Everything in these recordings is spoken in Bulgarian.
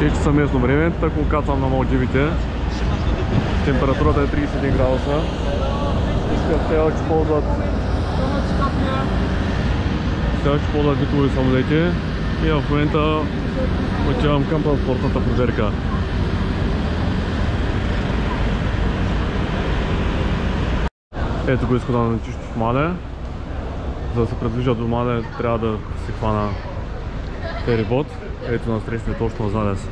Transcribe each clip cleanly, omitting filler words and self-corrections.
3 часа местно време, tako кацам на Малдивите. Температурата е 31 градуса. Сега ще ползват битови самолети и в момента отивам към транспортната проверка. Ето го изхода на летището в Мале. За да се предвижа до Мале трябва да се хвана ферибот. Ето насреща точно на залез.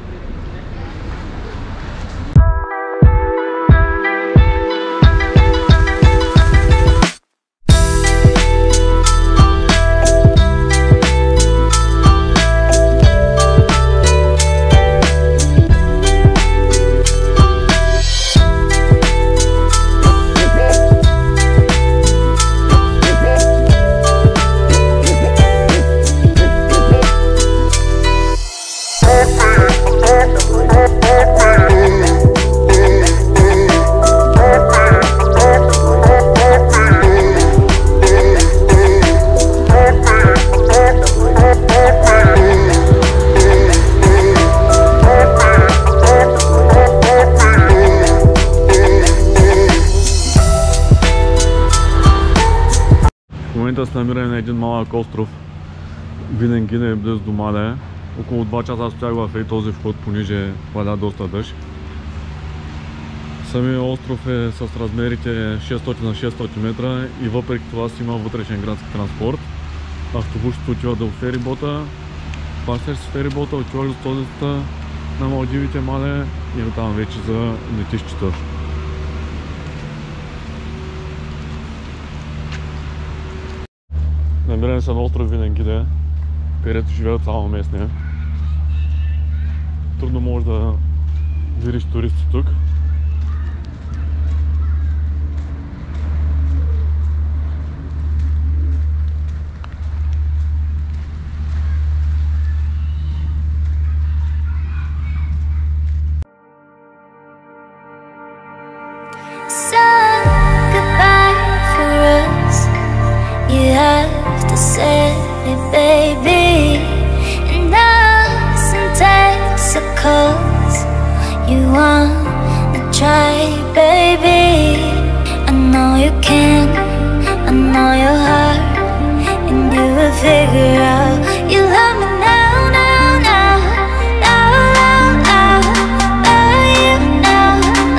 В момента се намираме на един малък остров. Виленгине е близо до Мале. Около 2 часа стоях в този вход, понеже валя доста дъжд. Самият остров е с размерите 600 на 600 метра и въпреки това си има вътрешен градски транспорт. Автобусите отиват до ферибота, плащаш с ферибота, отиваш до столицата на Малдивите Мале и оттам вече за летището. Намираме се на остров Виленгине, където живеят само местни. Трудно можеш да видиш туристи тук. Say it, baby, and us in Texas. You wanna try, baby? I know you can, I know your heart, and you will figure out you love me now, now, now, now, now, now, you know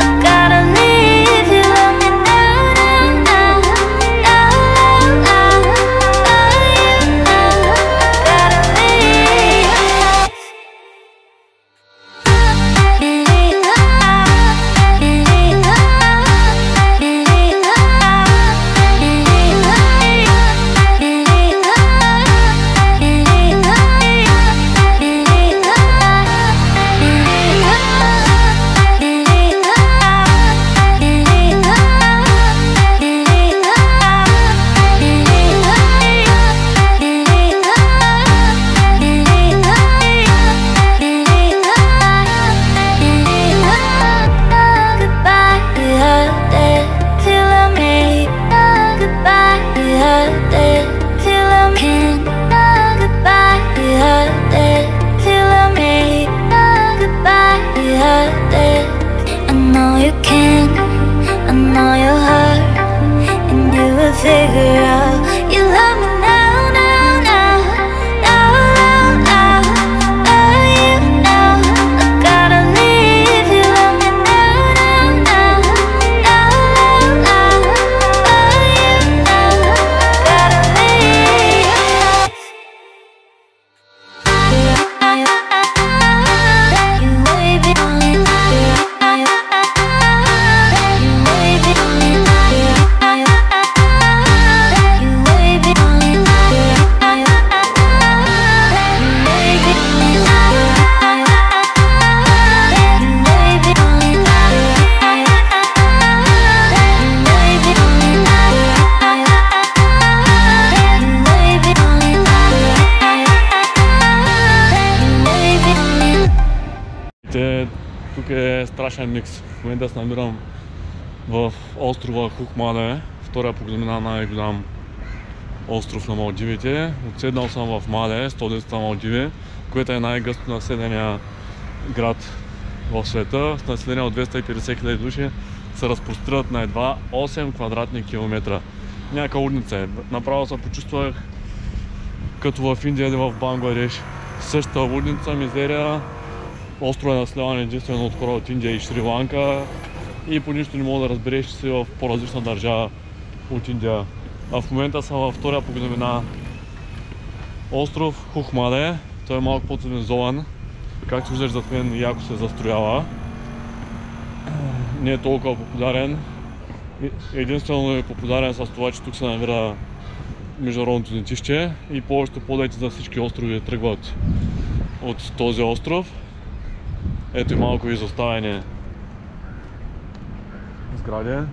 I gotta leave. You love me now, now, now, now, now. Figure out you love me now, now, now, now, now, now, you know I gotta leave. You love me now, now, now, now, now, you know I gotta leave. You baby, тук е страшен микс. В момента се намирам в острова Хукмале, втория по големина най-голям остров на Малдивите. Отседнал съм в Мале, столицата Малдиви, което е най-гъсто населения град в света с население от 250 000 души се разпростират на едва 8 квадратни километра. Някаква улица е. Направо се почувствах като в Индия или в Бангладеш. Същата улица, мизерия, остров е населяван единствено от хора от Индия и Шри-Ланка и по нищо не мога да разбереш, че си в по-различна държава от Индия. А в момента съм във втория по големина остров Хохмаде. Той е малко по-цивилизован. Както виждаш зад мен, яко се застроява. Не е толкова популярен. Единствено е популярен с това, че тук се намира международното летище и повечето полети за всички острови тръгват от този остров. Ето и малко изоставени сгради.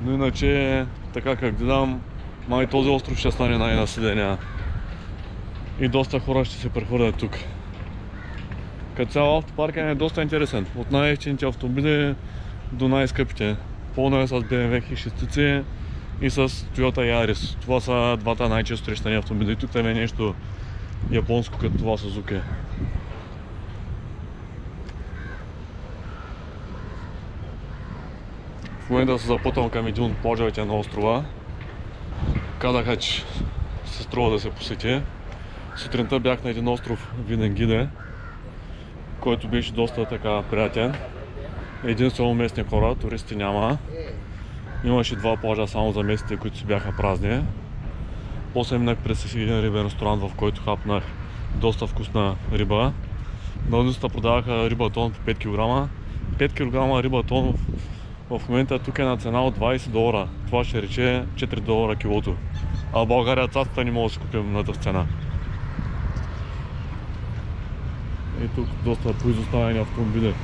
Но иначе, така как гледам, май този остров ще стане най-населения. И доста хора ще се прехвърлят тук. Като цяло автопаркът е доста интересен. От най-евтините автомобили до най-скъпите. Пълно е с BMW X6 и с Toyota Yaris. Това са двата най-често срещани автомобили. Тук там е нещо японско, като това Suzuki. В момента се запътвам към един от плажовете на острова. Казаха, че се струва да се посети. Сутринта бях на един остров Виленгиде, който беше доста така приятен. Единствено местни хора, туристи няма. Имаше два плажа само за местите, които си бяха празни. После минах през един рибен ресторант, в който хапнах доста вкусна риба. На улицата продаваха риба тон по 5 кг. 5 кг риба тон в момента тук е на цена от $20. Това ще рече $4 килото. А в България цацата не мога да си купим на тази цена. И тук доста поизоставени автомобили.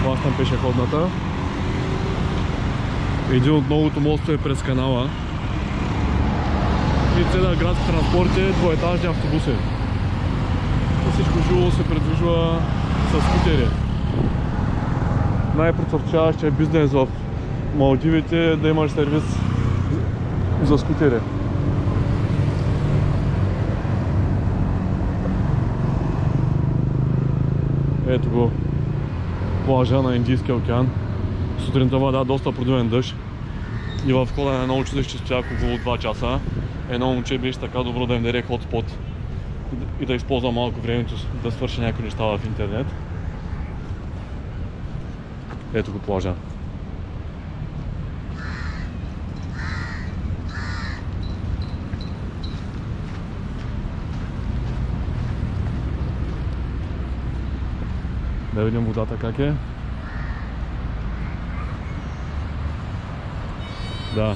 Хващам пешеходната. Един от многото мостове през канала. И целият градски транспорт е двоетажни автобуси. И всичко живо се придвижва с скутери. Най-процъфтяващия бизнес в Малдивите е да имаш сервис за скутери. Ето го плажа на Индийския океан. Сутринта вода доста продуен дъжд и в хода на едно училище стоях около 2 часа. Едно момче беше така добро да им даде хотспот и да използва малко времето да свърши някои неща в интернет. Ето го плажа. Да видим водата как е. Да.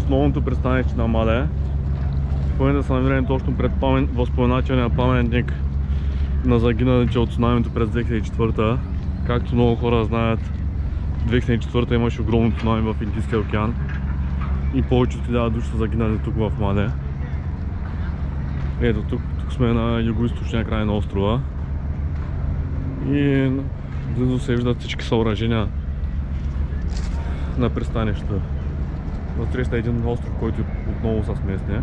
основното пристанище на Маде. В момента са намирани точно пред възпоменателния паметник на загиналите от цунамито през 2004. Както много хора знаят, 2004 имаше огромно цунами в Индийския океан и повече от 1000 души са загинали тук в Маде. Ето тук сме на югоизточния край на острова и близо се виждат всички съоръжения на пристанището. Насреща един остров, който отново са сместни.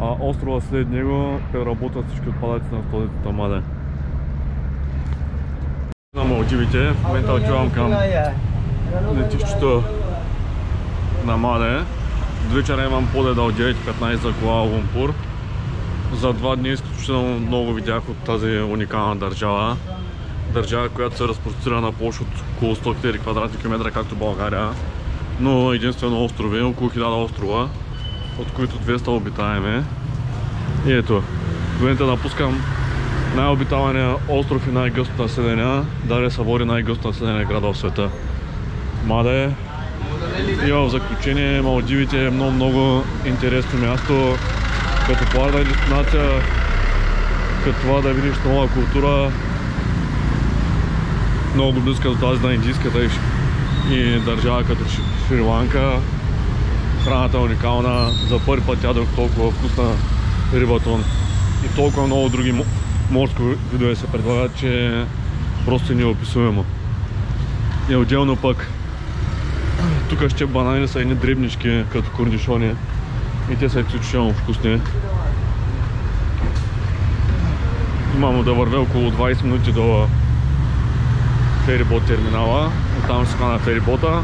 А острова след него преработват всички отпадъци на столицата Маде. На Малдивите, в момента отивам към летището на Маде. До вечера имам полета от 9:15 за Куала Лумпур. За 2 дни изключително много видях от тази уникална държава. Държава, която се разпростира на площ от около 100 000 квадратни километра, както България. Но единствено острови, около 1000 острова, от които 200 обитаеми. И ето, в момента напускам най-обитавания остров и най-гъсто население, даже се води най-гъсто население града в света. Маде. И в заключение, Малдивите е много интересно място, като плажна дестинация, като това да видиш нова култура, много близка до тази на индийската и държава като Шри-Ланка. Храната е уникална, за първи път ядох толкова вкусна рибатон и толкова много други морски видове се предлагат, че просто е неописуемо. И отделно пък тук ще банани са едни дребнички като корнишони и те са изключително вкусни. Имам да вървя около 20 минути до ферибот терминала, оттам ще хвана ферибота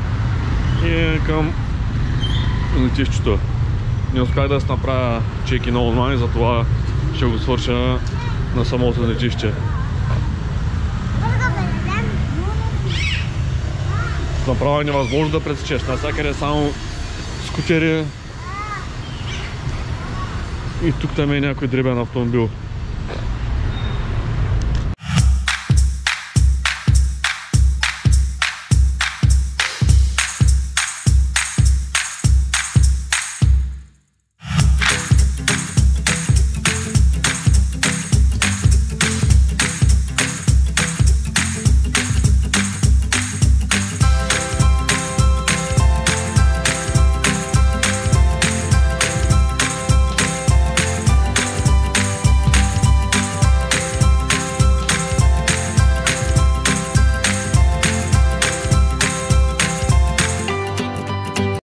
и към летището. Не успях да се направя чек-ин онлайн, затова ще го свърша на самото летище. Направо е невъзможно да пресечеш, навсякъде само скутери и тук там е някой дребен автомобил.